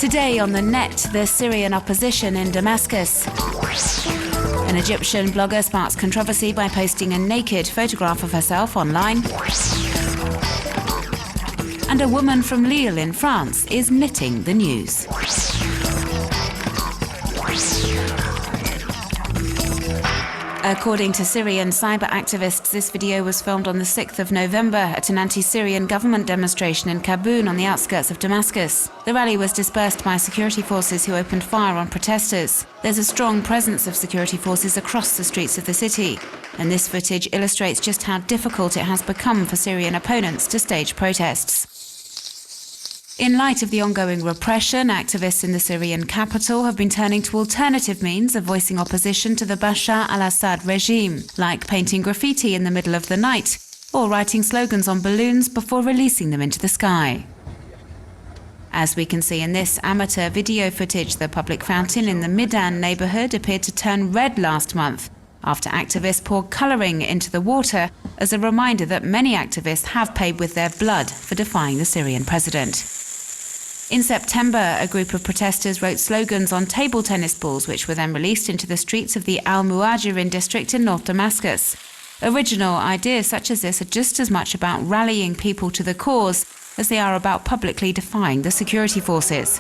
Today on the net, the Syrian opposition in Damascus. An Egyptian blogger sparks controversy by posting a naked photograph of herself online. And a woman from Lille in France is knitting the news. According to Syrian cyber activists, this video was filmed on the 6th of November at an anti-Syrian government demonstration in Khabun on the outskirts of Damascus. The rally was dispersed by security forces who opened fire on protesters. There's a strong presence of security forces across the streets of the city, and this footage illustrates just how difficult it has become for Syrian opponents to stage protests. In light of the ongoing repression, activists in the Syrian capital have been turning to alternative means of voicing opposition to the Bashar al-Assad regime, like painting graffiti in the middle of the night or writing slogans on balloons before releasing them into the sky. As we can see in this amateur video footage, the public fountain in the Midan neighborhood appeared to turn red last month after activists poured coloring into the water as a reminder that many activists have paid with their blood for defying the Syrian president. In September, a group of protesters wrote slogans on table tennis balls, which were then released into the streets of the Al-Muajirin district in North Damascus. Original ideas such as this are just as much about rallying people to the cause as they are about publicly defying the security forces.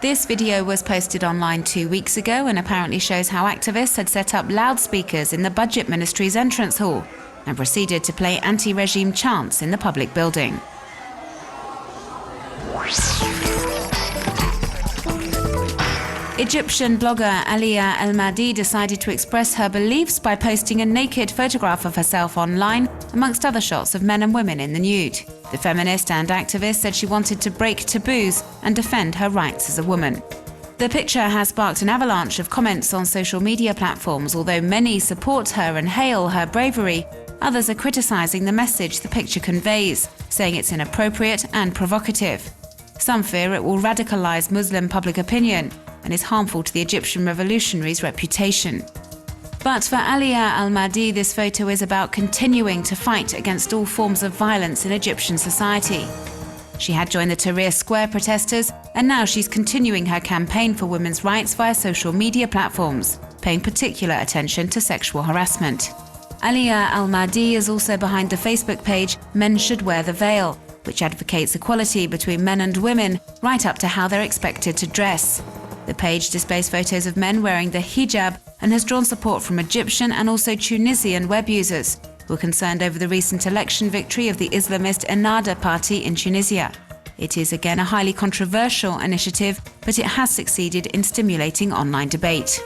This video was posted online 2 weeks ago and apparently shows how activists had set up loudspeakers in the Budget Ministry's entrance hall and proceeded to play anti-regime chants in the public building. Egyptian blogger Alia El-Mahdi decided to express her beliefs by posting a naked photograph of herself online, amongst other shots of men and women in the nude. The feminist and activist said she wanted to break taboos and defend her rights as a woman. The picture has sparked an avalanche of comments on social media platforms. Although many support her and hail her bravery, others are criticizing the message the picture conveys, saying it's inappropriate and provocative. Some fear it will radicalize Muslim public opinion and is harmful to the Egyptian revolutionary's reputation. But for Alia El-Mahdi, this photo is about continuing to fight against all forms of violence in Egyptian society. She had joined the Tahrir Square protesters, and now she's continuing her campaign for women's rights via social media platforms, paying particular attention to sexual harassment. Alia El-Mahdi is also behind the Facebook page Men Should Wear the Veil, which advocates equality between men and women, right up to how they're expected to dress. The page displays photos of men wearing the hijab and has drawn support from Egyptian and also Tunisian web users who are concerned over the recent election victory of the Islamist Ennahda party in Tunisia. It is again a highly controversial initiative, but it has succeeded in stimulating online debate.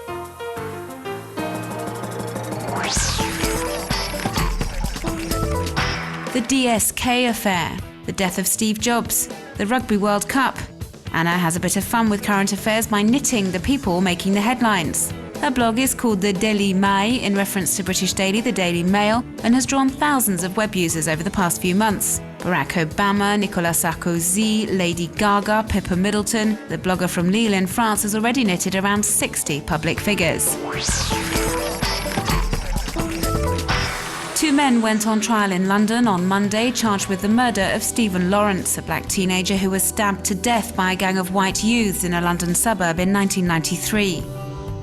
The DSK affair, the death of Steve Jobs, the Rugby World Cup. Anna has a bit of fun with current affairs by knitting the people making the headlines. Her blog is called The Daily Mai, in reference to British daily The Daily Mail, and has drawn thousands of web users over the past few months. Barack Obama, Nicolas Sarkozy, Lady Gaga, Pippa Middleton. The blogger from Lille in France has already knitted around 60 public figures. 2 men went on trial in London on Monday, charged with the murder of Stephen Lawrence, a black teenager who was stabbed to death by a gang of white youths in a London suburb in 1993.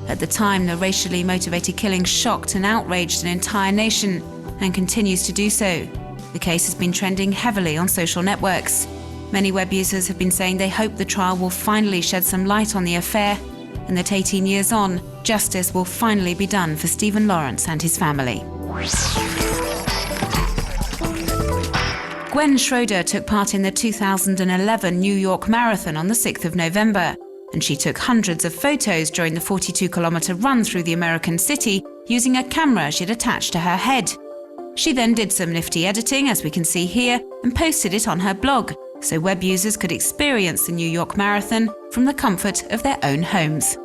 At the time, the racially motivated killing shocked and outraged an entire nation and continues to do so. The case has been trending heavily on social networks. Many web users have been saying they hope the trial will finally shed some light on the affair and that 18 years on, justice will finally be done for Stephen Lawrence and his family. Gwen Schroeder took part in the 2011 New York Marathon on the 6th of November, and she took hundreds of photos during the 42-kilometer run through the American city using a camera she'd attached to her head. She then did some nifty editing, as we can see here, and posted it on her blog, so web users could experience the New York Marathon from the comfort of their own homes.